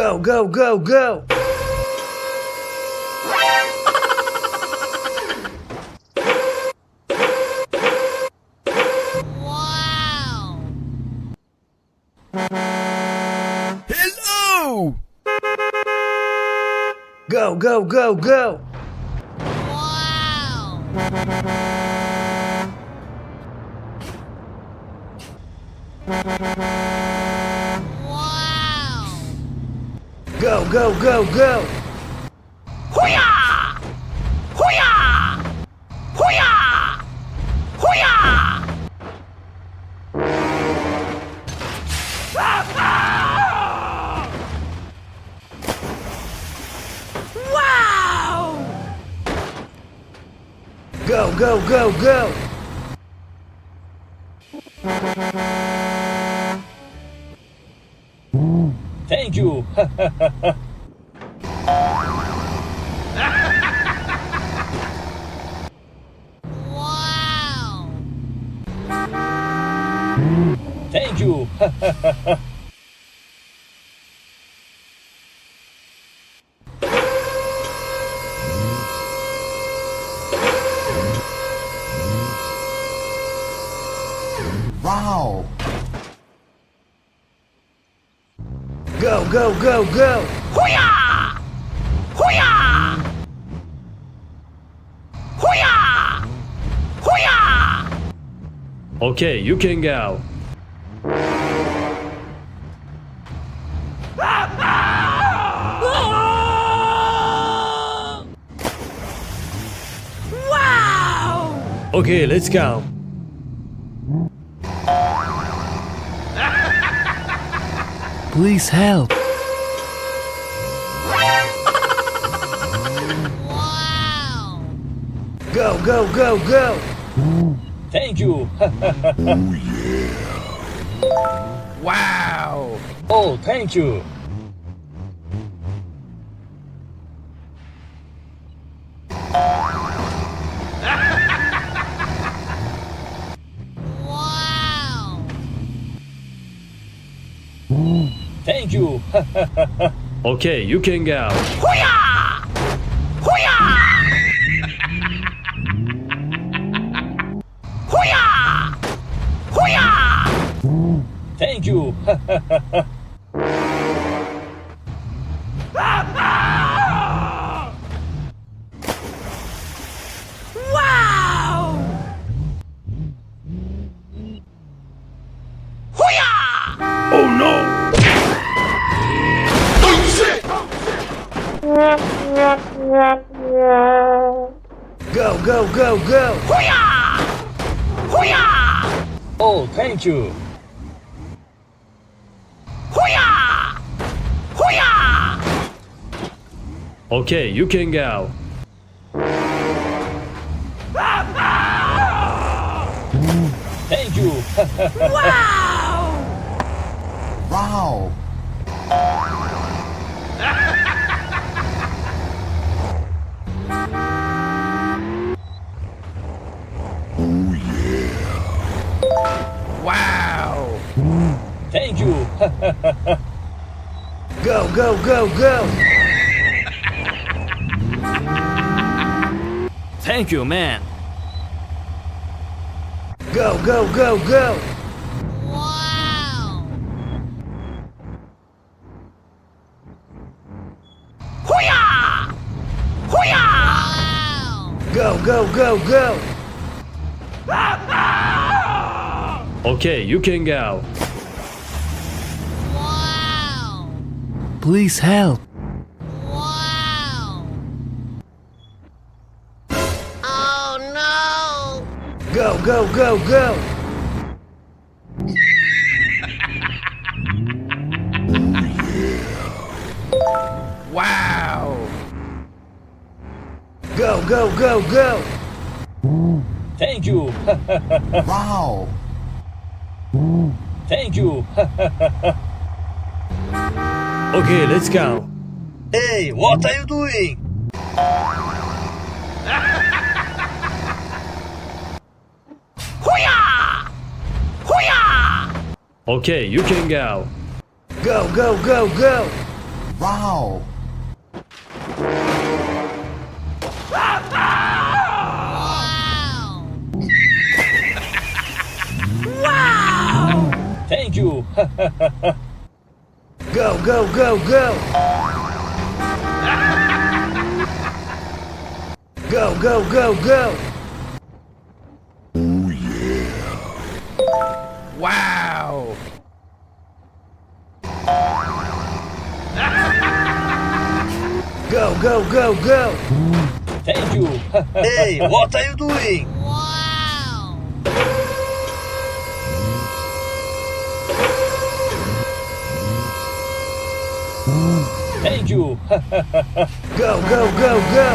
Go, go, go, go! Wow! Hello! Go, go, go, go! Wow! Wow! Go, go, go, go! Hoo-yah! Hoo-yah! Hoo-yah! Hoo-yah! Wow! Go, go, go, go! Thank you. Wow! Thank you. Wow! Go, go, go, go! Hoo-yah! Hoo-yah! Hoo-yah! Hoo-yah! Okay, you can go. Wow! Okay, let's go. Please help! Wow! Go, go, go, go! Thank you. Wow! Oh, thank you. Wow! Thank you. Okay, you can go. Hoo-yah! Hoo-yah! Hoo-yah! Hoo-yah! Thank you. Wow! Hoo-yah! Oh no! Go, go, go, go! Hoo-yah! Hoo-yah! Oh, thank you. Hoo-yah! Hoo-yah! Okay, you can go. Thank you. Wow! Wow! Oh yeah! Wow! Thank you. Go, go, go, go! Thank you, man. Go, go, go, go! Wow! Hoo-yah! Hoo-yah! Wow! Go, go, go, go! Okay, you can go. Wow! Please help! Wow! Oh no! Go, go, go, go! Wow! Go, go, go, go! Thank you. Wow! Thank you. Okay, let's go. Hey, what are you doing? Hoo-yah! Hoo-yah! Okay, you can go. Go, go, go, go! Wow. Wow! Thank you. Go, go, go, go! Go, go, go, go! Oh yeah. Wow! Go, go, go, go! Thank you. Hey, what are you doing? Wow! Thank you. Go, go, go, go!